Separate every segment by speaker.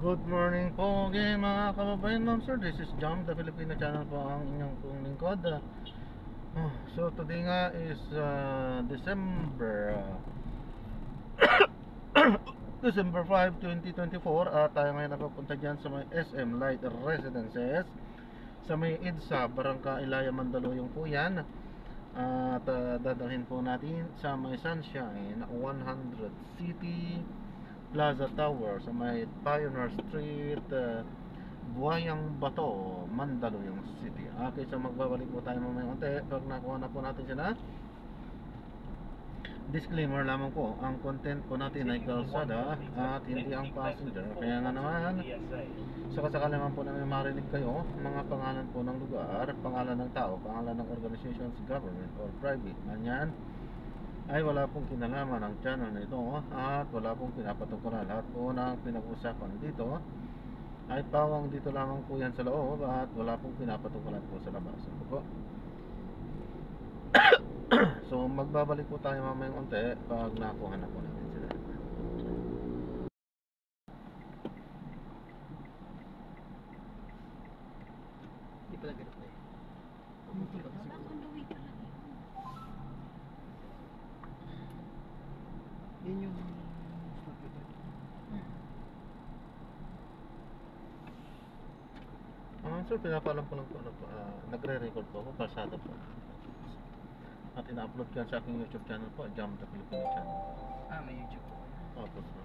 Speaker 1: Good morning po again mga kababayan, ma'am sir. This is Jam, the Filipino channel po ang inyong pong lingkod. So today nga is December December 5, 2024 at tayo ngayon napapunta dyan sa may SM Light Residences sa may EDSA, Barangka Ilaya, Mandaluyong po yan. At dadalhin po natin sa may Sunshine 100 City Plaza Tower sa may Pioneer Street, Buayang Bato, Mandaluyong City. Okay, so magbabalik po tayo mamaya unti pag nakuha na po natin siya na. Disclaimer lamang po, ang content po natin ay kalsada at hindi ang passenger. Kaya nga naman, sa kasakali naman po na may marinig kayo, mga pangalan po ng lugar, pangalan ng tao, pangalan ng organizations, government or private, ganyan, ay wala pong kinalaman ang channel na ito at wala pong pinapatungkulan. Lahat po ng pinag-usapan dito ay pawang dito lamang po yan sa loob at wala pong pinapatungkulan po sa labas. Po. So magbabalik po tayo mamayang unti pag nakuha na po natin sila. Hindi pala ganito eh. Yun yung sir, pinapalam po lang po nagre-record po ako, kalsada po at ina-upload ko sa aking YouTube channel po, Jam the Filipino channel.
Speaker 2: May YouTube po.
Speaker 1: Opo bro.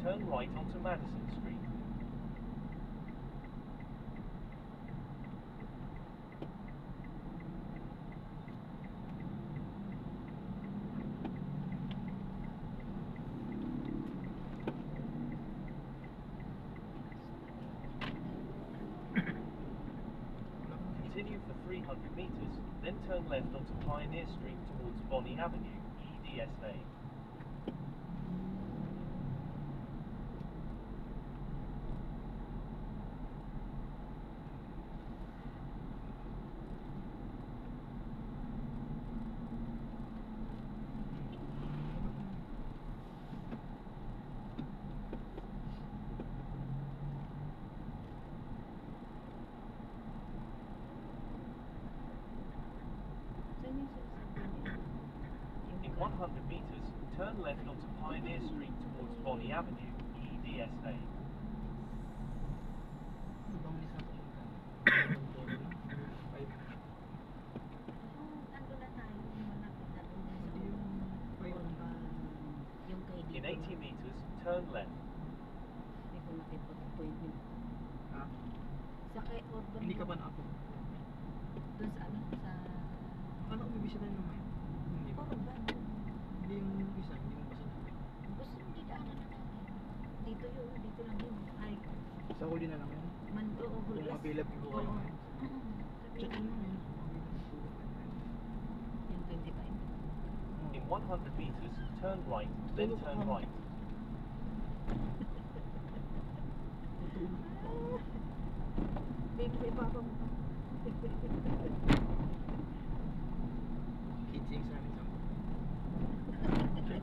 Speaker 3: Turn right onto Madison Street. Continue for 300 meters, then turn left onto Pioneer Street towards Bonnie Avenue, EDSA. In 100 meters, turn left onto Pioneer Street towards Bonnie Avenue, EDSA. In 80 meters, turn left.
Speaker 2: Hindi ka ba na ako?
Speaker 4: Doon sa ano? Sa...
Speaker 2: Ano kung bibisa tayo naman? Hindi ba?
Speaker 4: Urban.
Speaker 2: Hindi yung bibisa, hindi mo basa.
Speaker 4: Gusto hindi daanan na natin. Dito yun, dito lang yun. Ay,
Speaker 2: Sa huli na lang yun.
Speaker 4: Mando o
Speaker 2: Kung
Speaker 4: Hulas.
Speaker 2: available ko kayo. Check
Speaker 4: Sabihin
Speaker 2: mo
Speaker 4: mo.
Speaker 2: yun.
Speaker 4: Yung 25.
Speaker 3: In 100 meters, turn right, then turn right.
Speaker 4: Baby, papa mo.
Speaker 2: Kitsing sa amin sa Siyempre.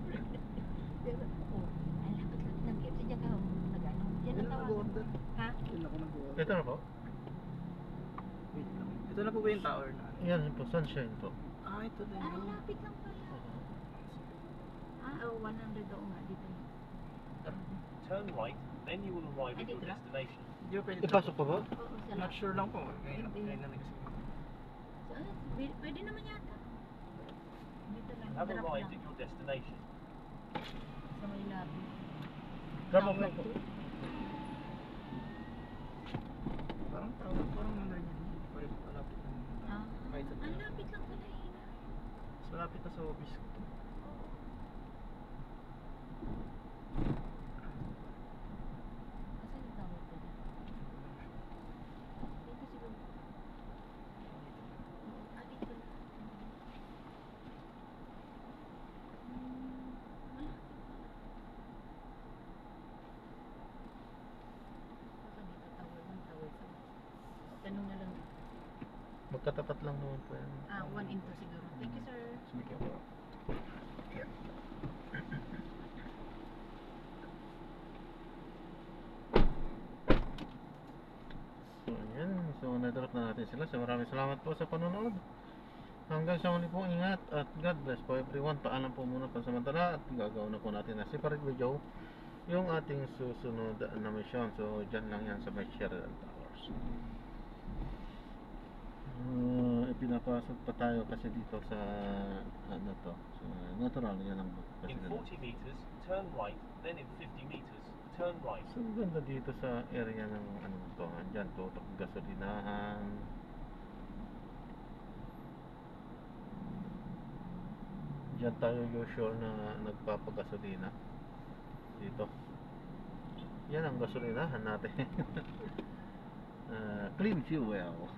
Speaker 4: Pero, oh, ay, lakad-lakad ng KFC dyan ka. Nag-ano. Yan ang tawag.
Speaker 2: nag-order.
Speaker 4: Ha?
Speaker 2: Yun ako nag-order.
Speaker 1: Ito na po?
Speaker 2: Wait lang. Ito na po ba yung tower na?
Speaker 1: Yan po, Sunshine po.
Speaker 2: Ito din
Speaker 4: Ay,
Speaker 2: yun.
Speaker 4: lapit lang pala. Oh, 100 doon nga. Dito na.
Speaker 3: Turn right, then you will arrive at your destination.
Speaker 2: Hindi ba pwede
Speaker 1: Ipasok po ba?
Speaker 4: Oo, sa
Speaker 2: Not sure lang po. Ngayon
Speaker 4: Hindi.
Speaker 2: na kasi.
Speaker 4: So, pwede naman yata. Dito lang.
Speaker 3: You have
Speaker 4: Drop
Speaker 3: arrived
Speaker 4: lang.
Speaker 3: at your destination.
Speaker 4: Sa may labi.
Speaker 1: Drop off lang po.
Speaker 2: Parang tower, parang under niya. Pwede malapit na.
Speaker 4: Ah,
Speaker 2: Kahit sa
Speaker 4: ang lapit lang pala yun.
Speaker 2: Mas malapit na sa office ko.
Speaker 1: magkatapat lang naman po yan.
Speaker 4: 1 into siguro. Thank you, sir.
Speaker 1: Sige po. So, ayan. So, na-drop na natin sila. So, maraming salamat po sa panonood. Hanggang sa muli po, ingat at God bless po everyone. Paalam po muna pansamantala at gagawin na po natin na separate video yung ating susunod na mission. So, dyan lang yan sa may Sheridan Towers. Ipinapasok pa tayo kasi dito sa ano to, sa natural yan ang kasi
Speaker 3: In 40 meters, turn right, then in 50 meters, turn right.
Speaker 1: so ganda dito sa area ng ano to, dyan tutok gasolinahan. Dyan tayo usual na nagpapagasolina dito. Yan ang gasolinahan natin. Clean fuel.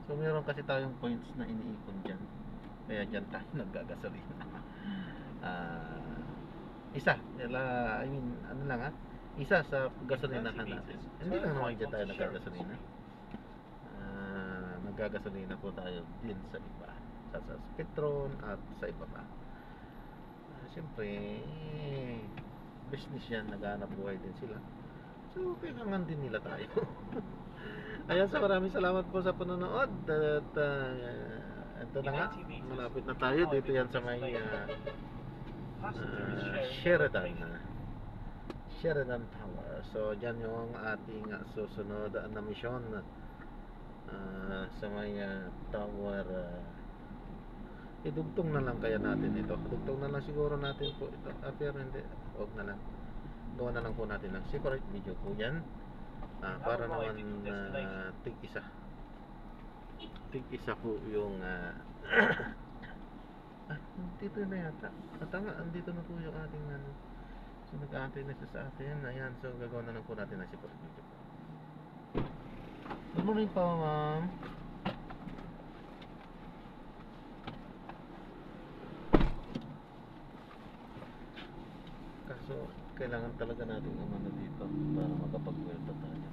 Speaker 1: So meron kasi tayong points na iniikon dyan. Kaya dyan tayo naggagasolina. Isa, I mean, ano lang isa sa gasolinahan natin. Hindi lang naman dyan tayo naggagasolina. Naggagasolina po tayo din sa iba. Sa Petron at sa iba pa. Siyempre, business yan, naghahanap buhay din sila. So, kailangan din nila tayo. Ayan, so maraming salamat po sa panonood. At ito na nga, malapit na tayo. Dito yan sa may Sheridan Tower. So, dyan yung ating susunod na mission sa may tower. Idugtong na lang kaya natin ito. Dugtong na lang siguro natin po ito. Pero hindi, huwag na lang. Gawa na lang po natin ng separate video po yan. Para naman tig-isa. Tig-isa po yung dito na yata. At nga, andito na po yung ating so nag-aantay na siya sa atin. Ayan, so gagawa na lang po natin ng separate video po. Good morning po, ma'am. Kaso, kailangan talaga natin umano dito para makapag-welta tayo.